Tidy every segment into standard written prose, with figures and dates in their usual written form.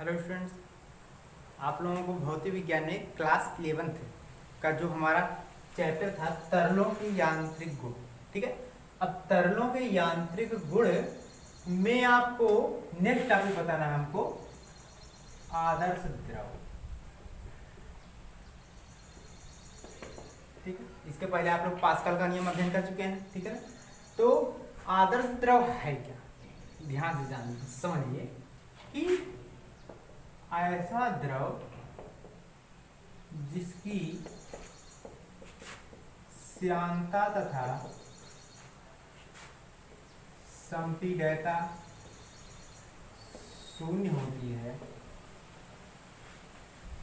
Hello students, आप लोगों को भौतिक विज्ञान में क्लास 11th का जो हमारा चैप्टर था तरलों के यांत्रिक गुण। ठीक है, अब तरलों के यांत्रिक गुण में आपको नेक्स्ट टॉपिक बताना है हमको आदर्श द्रव। ठीक है, इसके पहले आप लोग पास्कल का नियम अध्ययन कर चुके हैं। ठीक है ना, तो आदर्श द्रव है क्या, ध्यान से जानिए, समझिए कि ऐसा द्रव जिसकी श्यानता तथा संपीड्यता शून्य होती है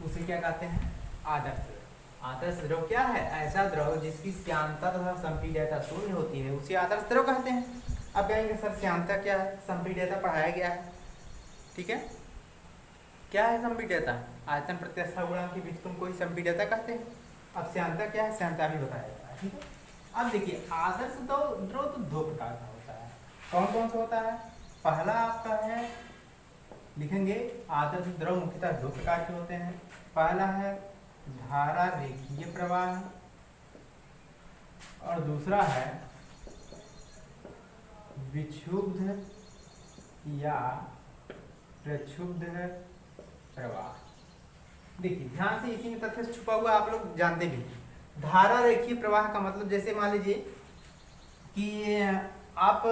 उसे क्या कहते हैं, आदर्श द्रव। आदर्श द्रव क्या है, ऐसा द्रव जिसकी श्यानता तथा संपीड्यता शून्य होती है उसे आदर्श द्रव कहते हैं। अब कहेंगे सर श्यानता क्या है, संपीड्यता पढ़ाया गया है। ठीक है, क्या है संपीड्यता, आयतन प्रत्यास्थ गुणांक के बीच तुमको ही संपीड्यता कहते हैं। अब श्यानता क्या है, श्यानता भी बताया जाता है। ठीक है, अब देखिए आदर्श द्रव तो दो प्रकार का होता है। कौन कौन सा होता है, पहला आपका है, लिखेंगे आदर्श द्रव मुख्यतः दो प्रकार के होते हैं। पहला है धारा रेखीय प्रवाह और दूसरा है विक्षुब्ध या प्रक्षुब्ध प्रवाह। देखिए ध्यान से, इसी में तथ्य छुपा हुआ आप लोग जानते भी। धारा रेखीय प्रवाह का मतलब जैसे मान लीजिए कि आप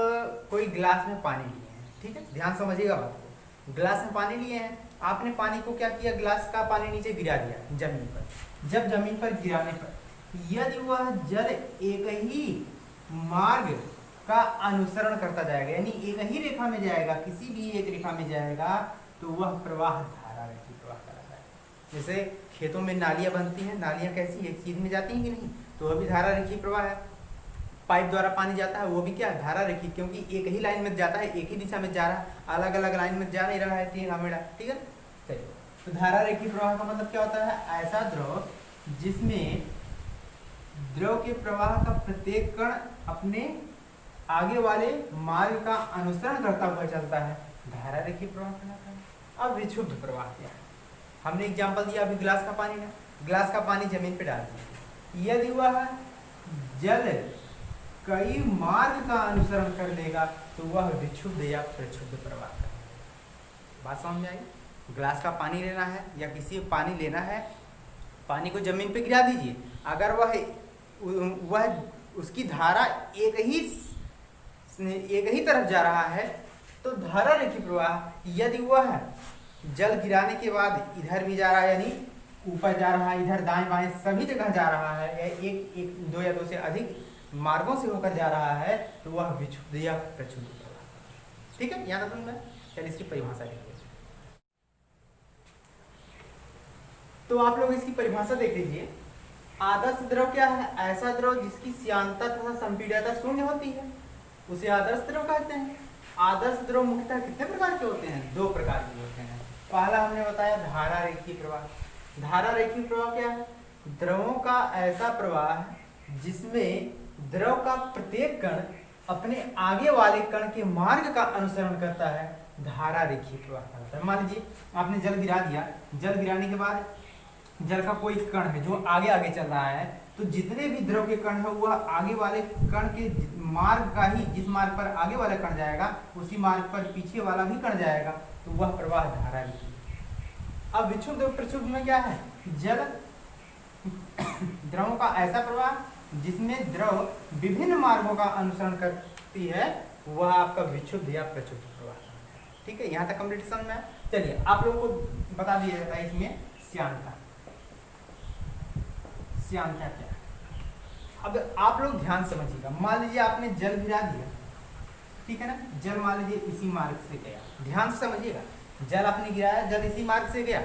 कोई गिलास में पानी लिए हैं। ठीक है, ध्यान समझिएगा बात को। गिलास में पानी लिए हैं, आपने पानी को क्या किया, गिलास का पानी नीचे गिरा दिया जमीन पर। जब जमीन पर गिराने पर यदि वह जल एक ही मार्ग का अनुसरण करता जाएगा, यानी एक ही रेखा में जाएगा, किसी भी एक रेखा में जाएगा, तो वह प्रवाह धारा रेखीय प्रवाह कहलाता है। जैसे खेतों में नालियां बनती हैं, नालियां कैसी एक सीध में जाती हैं कि नहीं, तो वह भी धारा रेखीय प्रवाह है। पाइप द्वारा पानी जाता है, वो भी क्या है, धारा रेखीय, क्योंकि एक ही लाइन में जाता है, एक ही दिशा में जा रहा है, अलग अलग लाइन में जा नहीं रहा है, टेढ़ा मेढ़ा। ठीक है, चलिए, तो धारा रेखीय प्रवाह का मतलब क्या होता है, ऐसा द्रव जिसमें द्रव के प्रवाह का प्रत्येक कण अपने आगे वाले मार्ग का अनुसरण करता हुआ चलता है, धारा रेखीय प्रवाह कहलाता है। अब विक्षुब्ध प्रवाह क्या है, हमने एग्जांपल दिया अभी गिलास का पानी का। गिलास का पानी जमीन पे डाल दिया, यदि वह जल कई मार्ग का अनुसरण कर लेगा तो वह विक्षुब्ध या प्रक्षुब्ध प्रवाह है। बात समझ में आई, गिलास का पानी लेना है या किसी पानी लेना है, पानी को जमीन पे गिरा दीजिए, अगर वह उसकी धारा एक ही तरफ जा रहा है तो धारा रेखीय प्रवाह। यदि वह जल गिराने के बाद इधर भी जा रहा है, यानी ऊपर जा रहा है, इधर दाएं बाएं सभी जगह जा रहा है, या एक दो या दो से अधिक मार्गों से होकर जा रहा है, तो वह विक्षुब्ध या प्रक्षुब्ध प्रवाह। ठीक है, याद रखना मैं, चलिए इसकी परिभाषा देखिए। तो आप लोग इसकी परिभाषा देख लीजिए। आदर्श द्रव क्या है, ऐसा द्रव जिसकी श्यानता तथा संपीड्यता शून्य होती है उसे आदर्श द्रव कहते हैं। आदर्श द्रव मुख्यतः कितने प्रकार के होते हैं, दो प्रकार के होते हैं। पहला हमने बताया धारा रेखीय प्रवाह। धारा रेखीय प्रवाह क्या है, द्रवों का ऐसा प्रवाह जिसमें द्रव का प्रत्येक कण अपने आगे वाले कण के मार्ग का अनुसरण करता है, धारा रेखीय प्रवाह कहलाता है। मान लीजिए आपने जल गिरा दिया, जल गिराने के बाद जल का कोई कण है जो आगे आगे चल रहा है, तो जितने भी द्रव के कण है वह आगे वाले कण के मार्ग का ही, जिस मार्ग पर आगे वाला कण जाएगा उसी मार्ग पर पीछे वाला भी कण जाएगा, तो वह प्रवाह धारा रेखीय। अब विक्षुब्ध और प्रक्षुब्ध में क्या है, जल द्रवों का ऐसा प्रवाह जिसमें द्रव विभिन्न मार्गों का अनुसरण करती है, वह आपका विक्षुब्ध या प्रक्षुब्ध प्रवाह। ठीक है, यहाँ तक कंप्लीट समझ में। चलिए आप लोगों को बता दिया जाता है इसमें श्यानता। श्यानता क्या है, अब आप लोग ध्यान समझिएगा। मान लीजिए आपने जल गिरा दिया, ठीक है ना, जल मान लीजिए इसी मार्ग से गया, ध्यान से समझिएगा, जल आपने गिराया, जल इसी मार्ग से गया,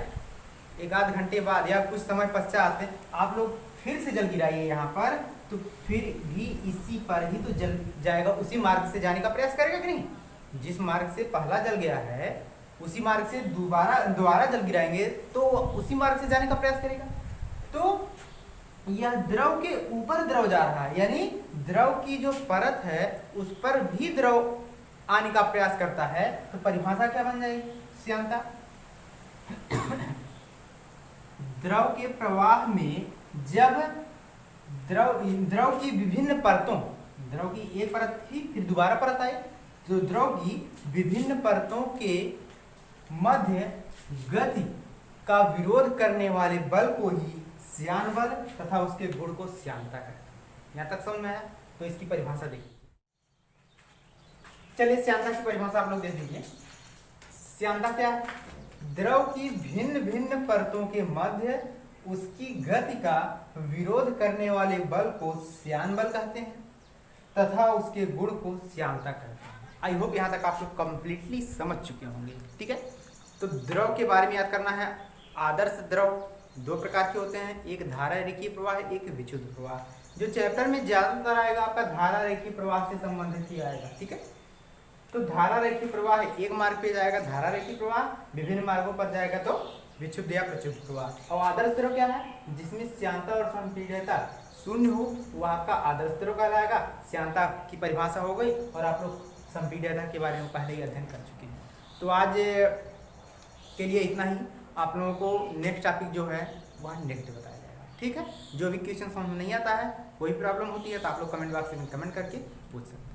एक आध घंटे बाद या कुछ समय पश्चात आप लोग फिर से जल गिराइए यहाँ पर, तो फिर भी इसी पर ही तो जल जाएगा, उसी मार्ग से जाने का प्रयास करेगा कि नहीं। जिस मार्ग से पहला जल गया है उसी मार्ग से दोबारा जल गिराएंगे तो उसी मार्ग से जाने का प्रयास करेगा। तो यह द्रव के ऊपर द्रव जा रहा है, यानी द्रव की जो परत है उस पर भी द्रव आने का प्रयास करता है, तो परिभाषा क्या बन जाएगी, श्यानता। द्रव के प्रवाह में जब द्रव की विभिन्न परतों, द्रव की एक परत थी फिर दोबारा परत आई, तो द्रव की विभिन्न परतों के मध्य गति का विरोध करने वाले बल को ही श्यान बल तथा उसके गुण को श्यानता कहते हैं। यहाँ तक समझ में आया? तो इसकी परिभाषा देखिए। चलिए श्यानता की परिभाषा आप लोग देख लीजिए। श्यानता क्या है? द्रव की भिन्न भिन्न परतों के मध्य उसकी गति का विरोध करने वाले बल को श्यान बल कहते हैं तथा उसके गुण को श्यानता कहते हैं। आई होप यहाँ तक आप लोग कंप्लीटली समझ चुके होंगे। ठीक है, तो द्रव के बारे में याद करना है। आदर्श द्रव दो प्रकार के होते हैं, एक धारा रेखीय प्रवाह, एक विशुद्ध प्रवाह। जो चैप्टर में ज्यादातर आएगा आपका धारा रेखीय प्रवाह से संबंधित ही आएगा। ठीक है, तो धारा रेखीय प्रवाह एक मार्ग पे जाएगा धारा रेखीय प्रवाह, विभिन्न मार्गों पर जाएगा तो विशुद्ध या प्रचुद्ध प्रवाह। और आदर्श द्रव क्या है? जिसमें श्यानता और संपीड्यता शून्य हो वो आपका आदर्श द्रव कहलाएगा। श्यानता की परिभाषा हो गई और आप लोग संपीड्यता के बारे में पहले ही अध्ययन कर चुके हैं। तो आज के लिए इतना ही। आप लोगों को नेक्स्ट टॉपिक जो है वह नेक्स्ट बताया जाएगा। ठीक है, जो भी क्वेश्चन समझ में नहीं आता है, कोई प्रॉब्लम होती है तो आप लोग कमेंट बॉक्स में कमेंट करके पूछ सकते हैं।